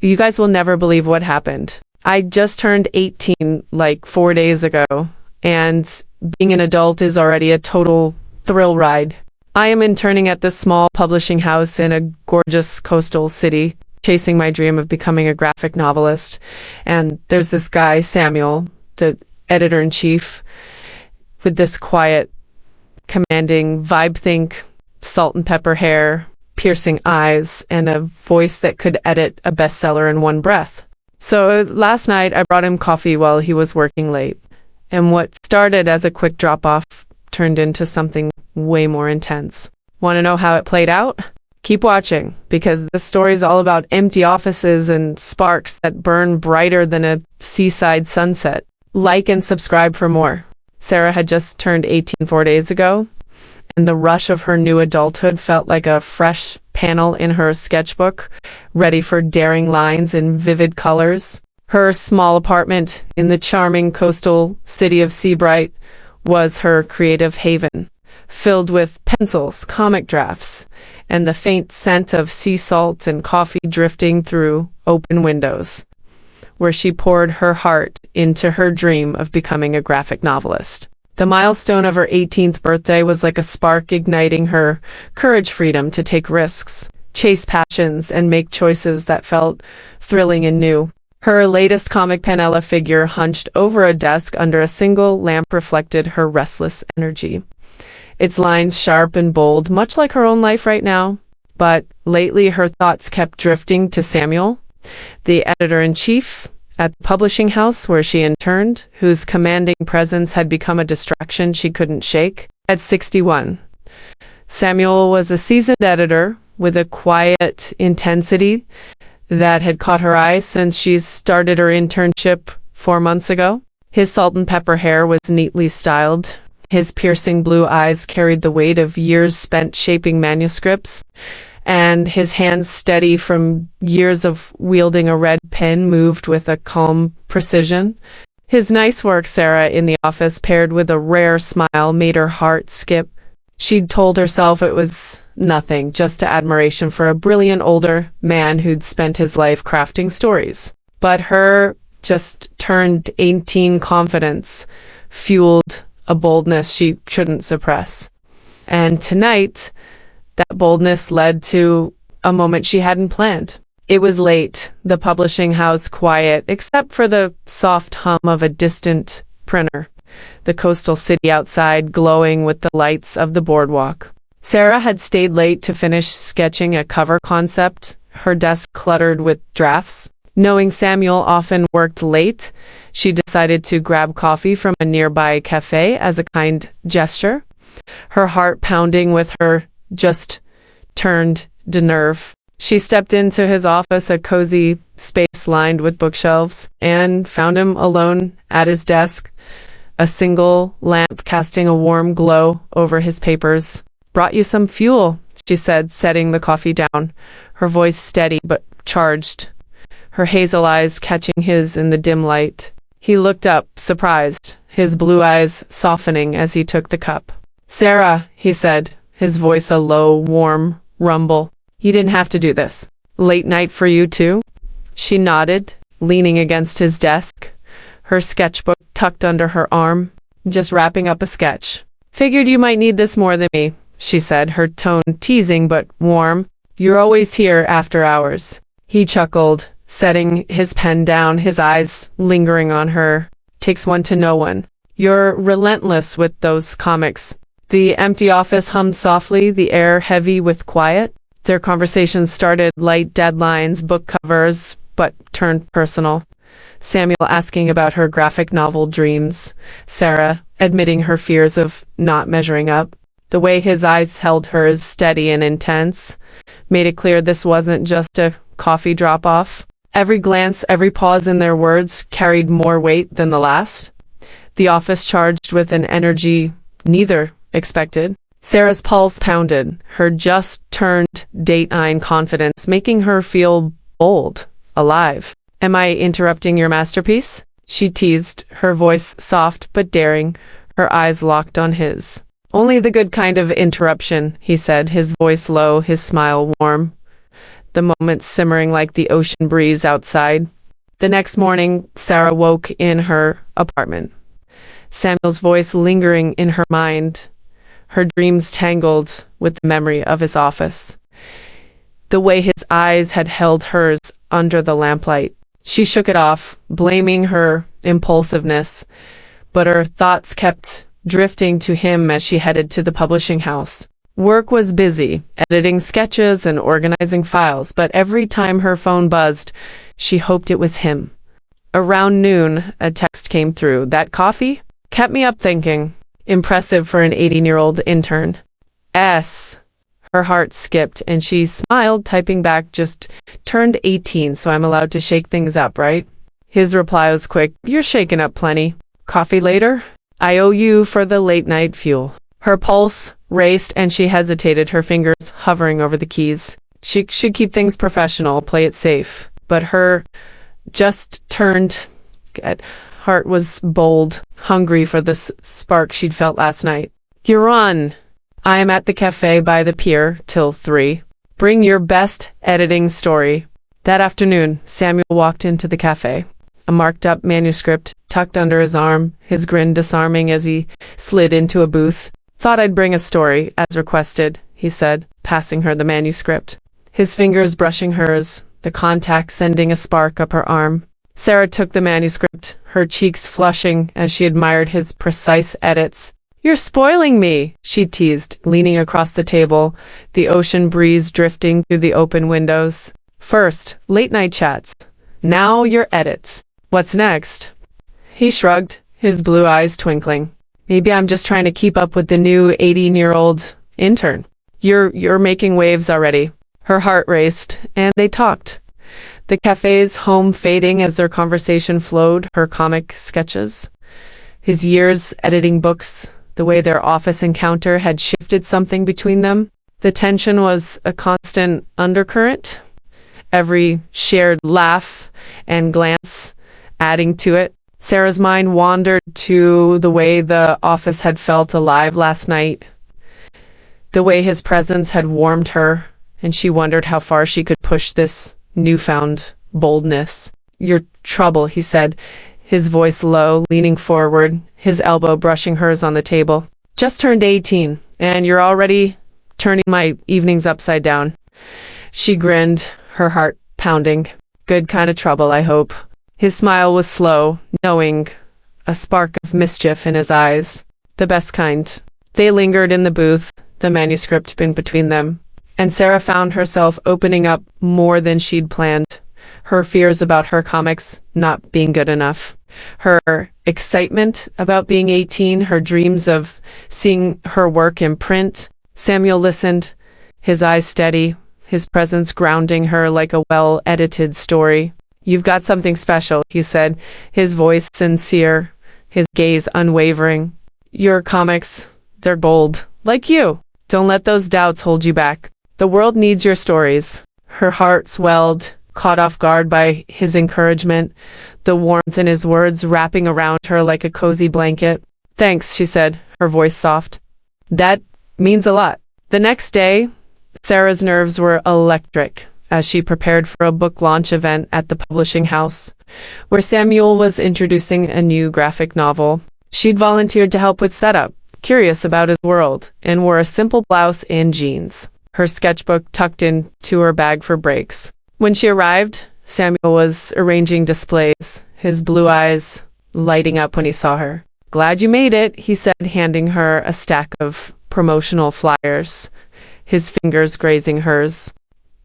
You guys will never believe what happened. I just turned 18 like 4 days ago, and being an adult is already a total thrill ride. I am interning at this small publishing house in a gorgeous coastal city, chasing my dream of becoming a graphic novelist. And there's this guy, Samuel, the editor-in-chief, with this quiet, commanding vibe, think salt and pepper hair, piercing eyes, and a voice that could edit a bestseller in one breath. So last night I brought him coffee while he was working late, and what started as a quick drop-off turned into something way more intense. Want to know how it played out? Keep watching, because this story is all about empty offices and sparks that burn brighter than a seaside sunset. Like and subscribe for more. Sarah had just turned 18 4 days ago, and the rush of her new adulthood felt like a fresh panel in her sketchbook, ready for daring lines in vivid colors. Her small apartment in the charming coastal city of Seabright was her creative haven, filled with pencils, comic drafts, and the faint scent of sea salt and coffee drifting through open windows, where she poured her heart into her dream of becoming a graphic novelist. The milestone of her 18th birthday was like a spark igniting her courage, freedom to take risks, chase passions, and make choices that felt thrilling and new. Her latest comic panella figure hunched over a desk under a single lamp reflected her restless energy, its lines sharp and bold, much like her own life right now. But lately her thoughts kept drifting to Samuel, the editor-in-chief at the publishing house where she interned, whose commanding presence had become a distraction she couldn't shake. At 61, Samuel was a seasoned editor with a quiet intensity that had caught her eye since she started her internship 4 months ago. His salt and pepper hair was neatly styled. His piercing blue eyes carried the weight of years spent shaping manuscripts, and his hands, steady from years of wielding a red pen, moved with a calm precision. His nice work, Sarah, in the office, paired with a rare smile, made her heart skip. She'd told herself it was nothing, just admiration for a brilliant older man who'd spent his life crafting stories. But her just turned 18 confidence fueled a boldness she shouldn't suppress. And tonight, that boldness led to a moment she hadn't planned. It was late, the publishing house quiet, except for the soft hum of a distant printer, the coastal city outside glowing with the lights of the boardwalk. Sarah had stayed late to finish sketching a cover concept, her desk cluttered with drafts. Knowing Samuel often worked late, she decided to grab coffee from a nearby cafe as a kind gesture, her heart pounding with her just turned to nerve. She stepped into his office, a cozy space lined with bookshelves, and found him alone at his desk, a single lamp casting a warm glow over his papers. "Brought you some fuel," she said, setting the coffee down, her voice steady but charged, her hazel eyes catching his in the dim light. He looked up, surprised, his blue eyes softening as he took the cup. "Sarah," he said, his voice a low, warm rumble. "You didn't have to do this. Late night for you too?" She nodded, leaning against his desk, her sketchbook tucked under her arm. "Just wrapping up a sketch. Figured you might need this more than me," she said, her tone teasing but warm. "You're always here after hours." He chuckled, setting his pen down, his eyes lingering on her. "Takes one to know one. You're relentless with those comics." The empty office hummed softly, the air heavy with quiet. Their conversation started light, deadlines, book covers, but turned personal. Samuel asking about her graphic novel dreams, Sarah admitting her fears of not measuring up. The way his eyes held hers, steady and intense, made it clear this wasn't just a coffee drop-off. Every glance, every pause in their words carried more weight than the last. The office charged with an energy neither expected. Sarah's pulse pounded, her just-turned date-eyed confidence making her feel bold, alive. "Am I interrupting your masterpiece?" she teased, her voice soft but daring, her eyes locked on his. "Only the good kind of interruption," he said, his voice low, his smile warm. the moment simmering like the ocean breeze outside. The next morning, Sarah woke in her apartment, Samuel's voice lingering in her mind, her dreams tangled with the memory of his office. The way his eyes had held hers under the lamplight. She shook it off, blaming her impulsiveness, but her thoughts kept drifting to him as she headed to the publishing house. Work was busy, editing sketches and organizing files, but every time her phone buzzed, she hoped it was him. Around noon, a text came through. "That coffee?" Kept me up thinking. Impressive for an 18-year-old intern. S. Her heart skipped, and she smiled, typing back, "Just turned 18, so I'm allowed to shake things up, right?" His reply was quick. "You're shaking up plenty. Coffee later? I owe you for the late-night fuel." Her pulse raced, and she hesitated, her fingers hovering over the keys. She should keep things professional, play it safe. But her just-turned heart was bold, hungry for the spark she'd felt last night. "You're on. I am at the cafe by the pier till 3. Bring your best editing story." That afternoon, Samuel walked into the cafe, a marked-up manuscript tucked under his arm, his grin disarming as he slid into a booth. "Thought I'd bring a story, as requested," he said, passing her the manuscript. His fingers brushing hers, the contact sending a spark up her arm. Sarah took the manuscript, her cheeks flushing as she admired his precise edits. "You're spoiling me," she teased, leaning across the table, the ocean breeze drifting through the open windows. "First, late-night chats. Now your edits. What's next?" He shrugged, his blue eyes twinkling. "Maybe I'm just trying to keep up with the new 18-year-old intern. You're making waves already." Her heart raced, and they talked. The cafe's home fading as their conversation flowed, her comic sketches, his years editing books, the way their office encounter had shifted something between them. The tension was a constant undercurrent, every shared laugh and glance adding to it. Sarah's mind wandered to the way the office had felt alive last night, the way his presence had warmed her, and she wondered how far she could push this newfound boldness. "Your trouble," he said, his voice low, leaning forward, his elbow brushing hers on the table. "Just turned 18, and you're already turning my evenings upside down." She grinned, her heart pounding. "Good kind of trouble, I hope." His smile was slow, knowing, a spark of mischief in his eyes. The best kind. They lingered in the booth, the manuscript in between them, and Sarah found herself opening up more than she'd planned. Her fears about her comics not being good enough, her excitement about being 18, her dreams of seeing her work in print. Samuel listened, his eyes steady, his presence grounding her like a well-edited story. "You've got something special," he said, his voice sincere, his gaze unwavering. "Your comics, they're bold, like you. Don't let those doubts hold you back. The world needs your stories." Her heart swelled, caught off guard by his encouragement, the warmth in his words wrapping around her like a cozy blanket. "Thanks," she said, her voice soft. "That means a lot." The next day, Sarah's nerves were electric as she prepared for a book launch event at the publishing house, where Samuel was introducing a new graphic novel. She'd volunteered to help with setup, curious about his world, and wore a simple blouse and jeans, her sketchbook tucked into her bag for breaks. When she arrived, Samuel was arranging displays, his blue eyes lighting up when he saw her. "Glad you made it," he said, handing her a stack of promotional flyers, his fingers grazing hers.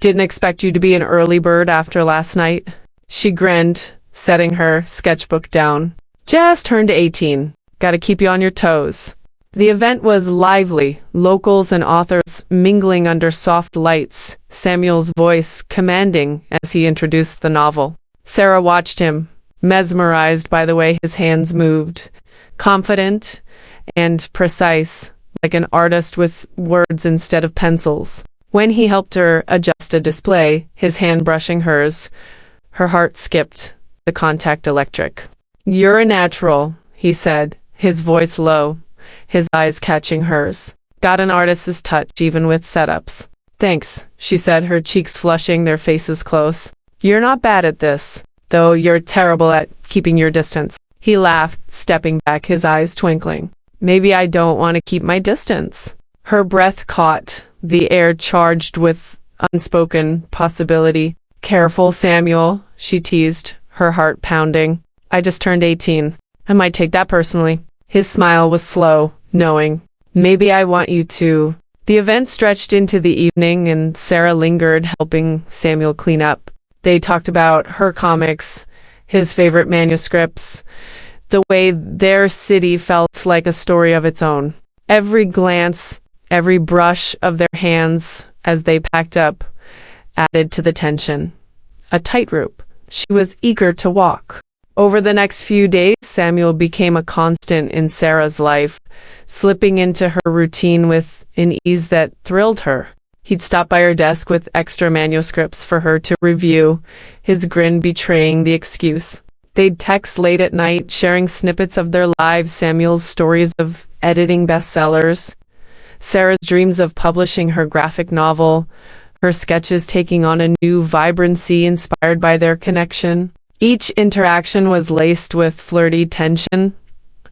"Didn't expect you to be an early bird after last night." She grinned, setting her sketchbook down. "Just turned 18. Gotta keep you on your toes." The event was lively, locals and authors mingling under soft lights, Samuel's voice commanding as he introduced the novel. Sarah watched him, mesmerized by the way his hands moved, confident and precise, like an artist with words instead of pencils. When he helped her adjust a display, his hand brushing hers, her heart skipped, the contact electric. "You're a natural," he said, his voice low, his eyes catching hers. "Got an artist's touch even with setups." Thanks, she said, her cheeks flushing, their faces close. You're not bad at this, though you're terrible at keeping your distance. He laughed, stepping back, his eyes twinkling. Maybe I don't want to keep my distance. Her breath caught the air, charged with unspoken possibility. Careful, Samuel, she teased, her heart pounding. I just turned 18. I might take that personally. His smile was slow, knowing. Maybe I want you to. The event stretched into the evening, and Sarah lingered, helping Samuel clean up. They talked about her comics, his favorite manuscripts, the way their city felt like a story of its own. Every glance, every brush of their hands as they packed up added to the tension. A tightrope she was eager to walk. Over the next few days, Samuel became a constant in Sarah's life, slipping into her routine with an ease that thrilled her. He'd stop by her desk with extra manuscripts for her to review, his grin betraying the excuse. They'd text late at night, sharing snippets of their lives, Samuel's stories of editing bestsellers, Sarah's dreams of publishing her graphic novel, her sketches taking on a new vibrancy inspired by their connection. Each interaction was laced with flirty tension,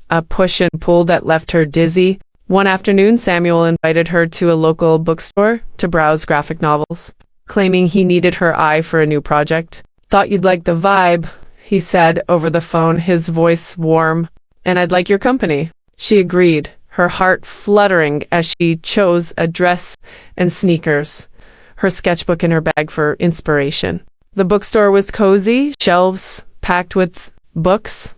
a push and pull that left her dizzy. One afternoon, Samuel invited her to a local bookstore to browse graphic novels, claiming he needed her eye for a new project. Thought you'd like the vibe, he said over the phone, his voice warm. And I'd like your company. She agreed, her heart fluttering as she chose a dress and sneakers, her sketchbook in her bag for inspiration. The bookstore was cozy, shelves packed with books,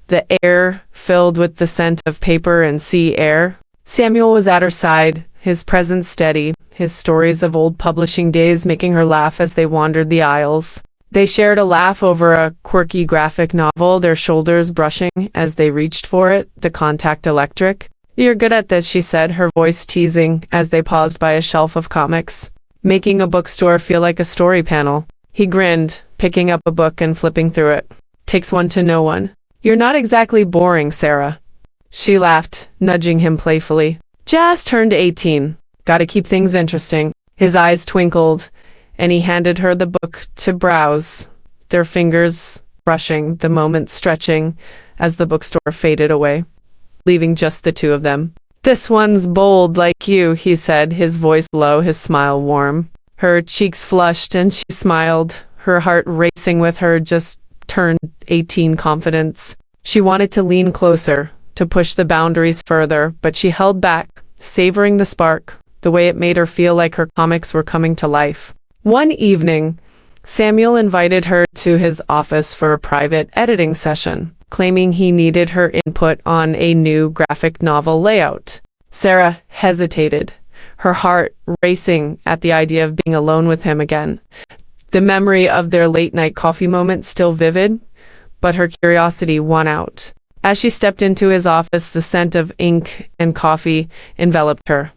the air filled with the scent of paper and sea air. Samuel was at her side, his presence steady, his stories of old publishing days making her laugh as they wandered the aisles. They shared a laugh over a quirky graphic novel, their shoulders brushing as they reached for it, the contact electric. You're good at this, she said, her voice teasing as they paused by a shelf of comics, making a bookstore feel like a story panel. He grinned, picking up a book and flipping through it. Takes one to know one. You're not exactly boring, Sarah. She laughed, nudging him playfully. Just turned 18. Gotta keep things interesting. His eyes twinkled, and he handed her the book to browse, their fingers brushing, the moment stretching as the bookstore faded away, leaving just the two of them. This one's bold like you, he said, his voice low, his smile warm. Her cheeks flushed and she smiled, her heart racing with her just turned 18 confidence. She wanted to lean closer, to push the boundaries further, but she held back, savoring the spark, the way it made her feel like her comics were coming to life. One evening, Samuel invited her to his office for a private editing session, claiming he needed her input on a new graphic novel layout. Sarah hesitated, her heart racing at the idea of being alone with him again. The memory of their late-night coffee moment still vivid, but her curiosity won out. As she stepped into his office, the scent of ink and coffee enveloped her.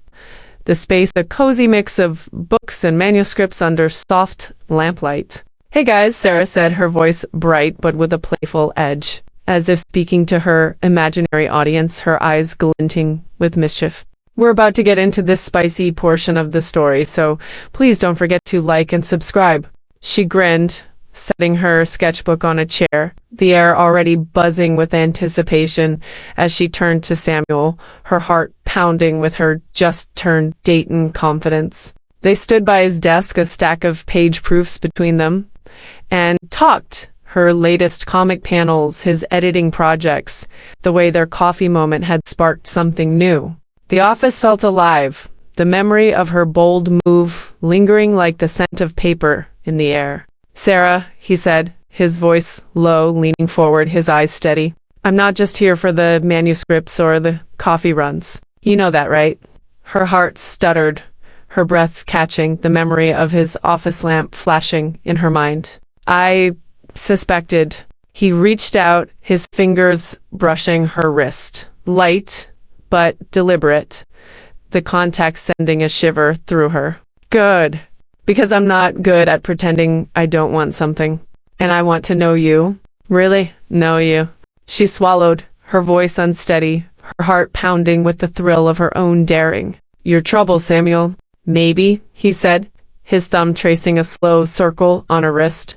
The space, a cozy mix of books and manuscripts under soft lamplight. Hey guys, Sarah said, her voice bright but with a playful edge, as if speaking to her imaginary audience, her eyes glinting with mischief. We're about to get into this spicy portion of the story, so please don't forget to like and subscribe. She grinned, setting her sketchbook on a chair, the air already buzzing with anticipation as she turned to Samuel, her heart pounding with her just-turned Dayton confidence. They stood by his desk, a stack of page proofs between them, and talked, her latest comic panels, his editing projects, the way their coffee moment had sparked something new. The office felt alive, the memory of her bold move lingering like the scent of paper in the air. Sarah, he said, his voice low, leaning forward, his eyes steady. I'm not just here for the manuscripts or the coffee runs. You know that, right? Her heart stuttered, her breath catching, the memory of his office lamp flashing in her mind. I suspected. He reached out, his fingers brushing her wrist. Light, but deliberate, the contact sending a shiver through her. Good. Because I'm not good at pretending I don't want something. And I want to know you. Really? Know you. She swallowed, her voice unsteady, her heart pounding with the thrill of her own daring. Your trouble, Samuel. Maybe, he said, his thumb tracing a slow circle on her wrist,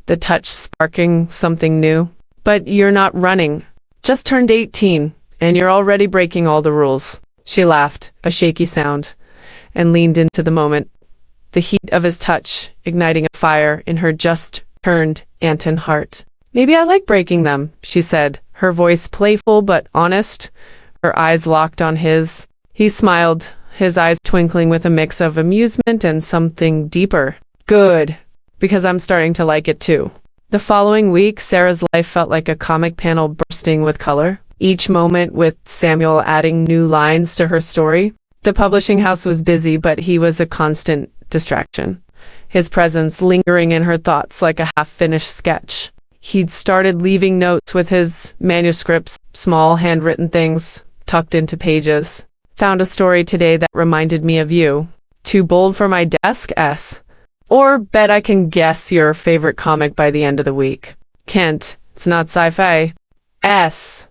the touch sparking something new. But you're not running. Just turned 18, and you're already breaking all the rules. She laughed, a shaky sound, and leaned into the moment, the heat of his touch igniting a fire in her just-turned Anton heart. Maybe I like breaking them, she said, her voice playful but honest, her eyes locked on his. He smiled, his eyes twinkling with a mix of amusement and something deeper. Good, because I'm starting to like it too. The following week, Sarah's life felt like a comic panel bursting with color, each moment with Samuel adding new lines to her story. The publishing house was busy, but he was a constant distraction, his presence lingering in her thoughts like a half-finished sketch. He'd started leaving notes with his manuscripts, small handwritten things tucked into pages. Found a story today that reminded me of you. Too bold for my desk, S. Or bet I can guess your favorite comic by the end of the week. Kent, it's not sci-fi. S.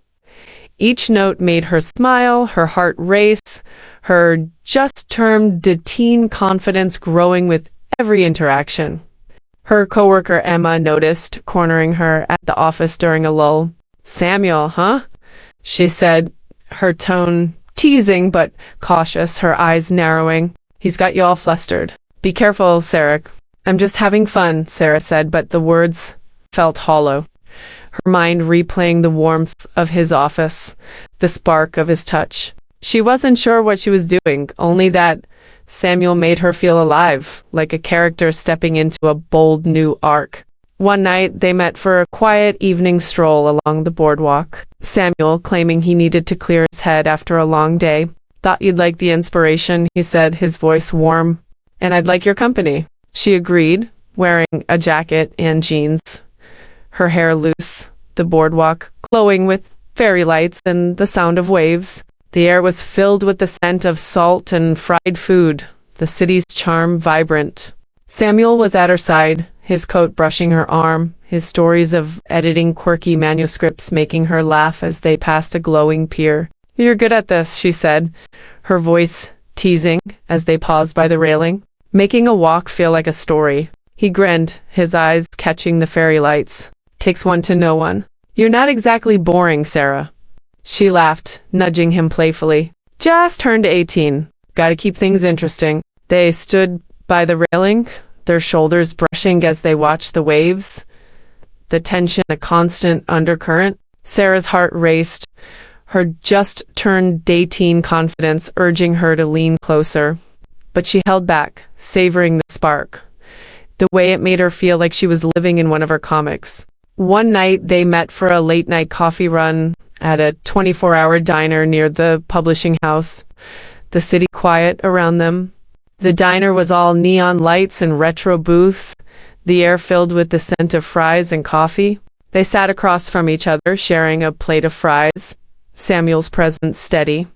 Each note made her smile, her heart race, her just-termed teen confidence growing with every interaction. Her coworker Emma noticed, cornering her at the office during a lull. Samuel, huh? She said, her tone teasing but cautious, her eyes narrowing. He's got you all flustered. Be careful, Sarah. I'm just having fun, Sarah said, but the words felt hollow. Her mind replaying the warmth of his office, the spark of his touch. She wasn't sure what she was doing, only that Samuel made her feel alive, like a character stepping into a bold new arc. One night, they met for a quiet evening stroll along the boardwalk. Samuel, claiming he needed to clear his head after a long day. Thought you'd like the inspiration, he said, his voice warm. And I'd like your company. She agreed, wearing a jacket and jeans, her hair loose, the boardwalk glowing with fairy lights and the sound of waves. The air was filled with the scent of salt and fried food, the city's charm vibrant. Samuel was at her side, his coat brushing her arm, his stories of editing quirky manuscripts making her laugh as they passed a glowing pier. You're good at this, she said, her voice teasing as they paused by the railing, making a walk feel like a story. He grinned, his eyes catching the fairy lights. Takes one to know one. You're not exactly boring, Sarah. She laughed, nudging him playfully. Just turned 18. Gotta keep things interesting. They stood by the railing, their shoulders brushing as they watched the waves. The tension a constant undercurrent. Sarah's heart raced, her just-turned 18 confidence urging her to lean closer. But she held back, savoring the spark. The way it made her feel like she was living in one of her comics. One night, they met for a late-night coffee run at a 24-hour diner near the publishing house, the city quiet around them. The diner was all neon lights and retro booths, the air filled with the scent of fries and coffee. They sat across from each other, sharing a plate of fries, Samuel's presence steady,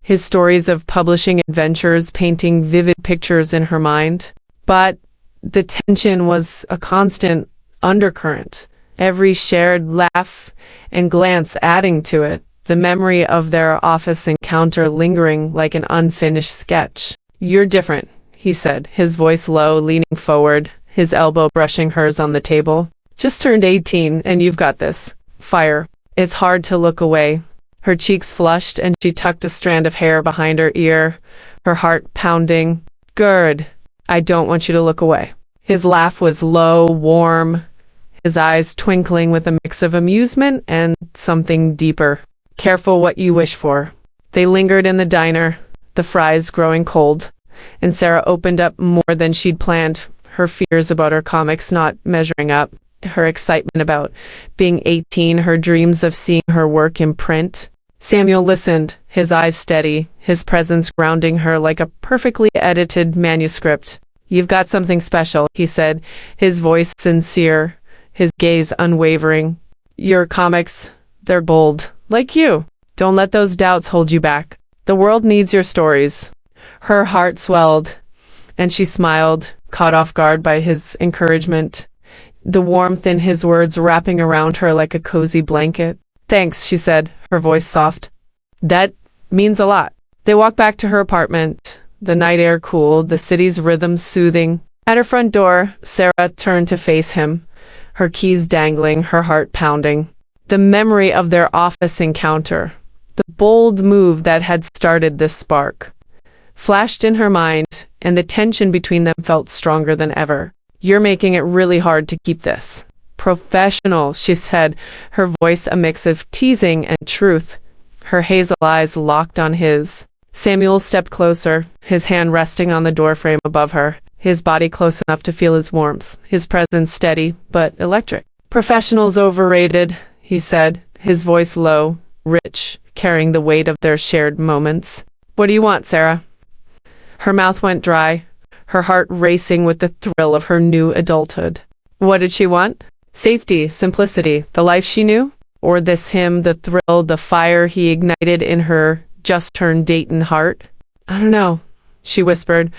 his stories of publishing adventures painting vivid pictures in her mind. But the tension was a constant undercurrent, every shared laugh and glance adding to it, the memory of their office encounter lingering like an unfinished sketch. You're different, he said, his voice low, leaning forward, his elbow brushing hers on the table. Just turned 18, and you've got this. Fire. It's hard to look away. Her cheeks flushed, and she tucked a strand of hair behind her ear, her heart pounding. Good. I don't want you to look away. His laugh was low, warm, his eyes twinkling with a mix of amusement and something deeper. Careful what you wish for. They lingered in the diner, the fries growing cold, and Sarah opened up more than she'd planned, her fears about her comics not measuring up, her excitement about being 18, her dreams of seeing her work in print. Samuel listened, his eyes steady, his presence grounding her like a perfectly edited manuscript. You've got something special, he said, his voice sincere, his gaze unwavering. Your comics, they're bold, like you. Don't let those doubts hold you back. The world needs your stories. Her heart swelled, and she smiled, caught off guard by his encouragement, the warmth in his words wrapping around her like a cozy blanket. Thanks, she said, her voice soft. That means a lot. They walked back to her apartment, the night air cool, the city's rhythm soothing. At her front door, Sarah turned to face him, her keys dangling, her heart pounding. The memory of their office encounter, the bold move that had started this spark, flashed in her mind, and the tension between them felt stronger than ever. "You're making it really hard to keep this." "Professional," she said, her voice a mix of teasing and truth, her hazel eyes locked on his. Samuel stepped closer, his hand resting on the doorframe above her, his body close enough to feel his warmth, his presence steady but electric. "Professional's overrated," he said, his voice low, rich, carrying the weight of their shared moments. "What do you want, Sarah?" Her mouth went dry, her heart racing with the thrill of her new adulthood. What did she want? Safety, simplicity, the life she knew? Or this him, the thrill, the fire he ignited in her just-turned Dayton heart? "I don't know," she whispered,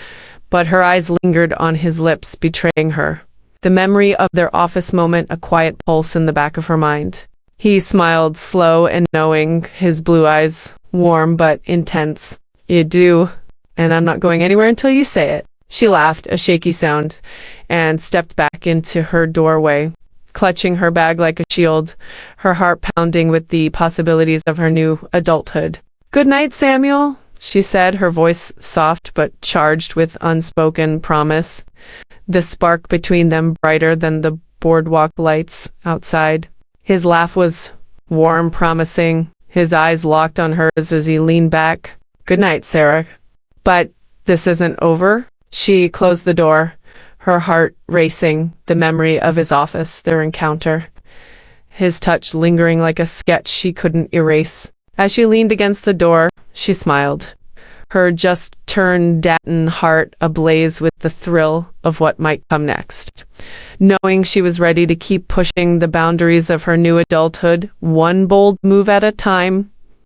but her eyes lingered on his lips, betraying her. The memory of their office moment a quiet pulse in the back of her mind. He smiled, slow and knowing, his blue eyes warm but intense. "You do, and I'm not going anywhere until you say it." She laughed, a shaky sound, and stepped back into her doorway, clutching her bag like a shield, her heart pounding with the possibilities of her new adulthood. "Good night, Samuel," she said, her voice soft but charged with unspoken promise, the spark between them brighter than the boardwalk lights outside. His laugh was warm, promising, his eyes locked on hers as he leaned back. "Good night, Sarah." "But this isn't over?" She closed the door, her heart racing, the memory of his office, their encounter, his touch lingering like a sketch she couldn't erase. As she leaned against the door, she smiled, her just-turned Dayton heart ablaze with the thrill of what might come next. Knowing she was ready to keep pushing the boundaries of her new adulthood, one bold move at a time,